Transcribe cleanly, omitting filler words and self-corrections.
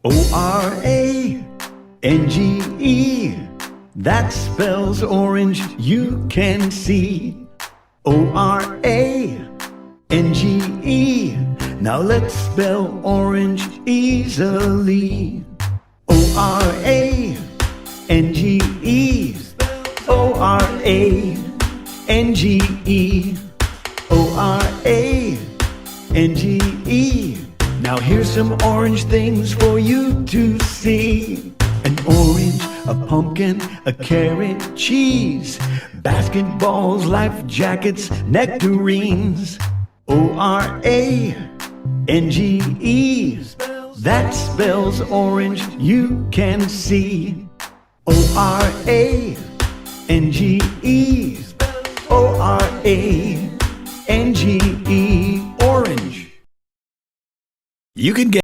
O-R-A-N-G-E, that spells orange, you can see. O-R-A-N-G-E, now let's spell orange easily. O-R-A-N-G-E, O-R-A-N-G-E, O-R-A-N-G-E. Now here's some orange things for you to see. An orange, a pumpkin, a carrot, cheese, basketballs, life jackets, nectarines. O-R-A-N-G-E, that spells orange, you can see. O-R-A-N-G-E, O-R-A-N-G-E, orange. You can get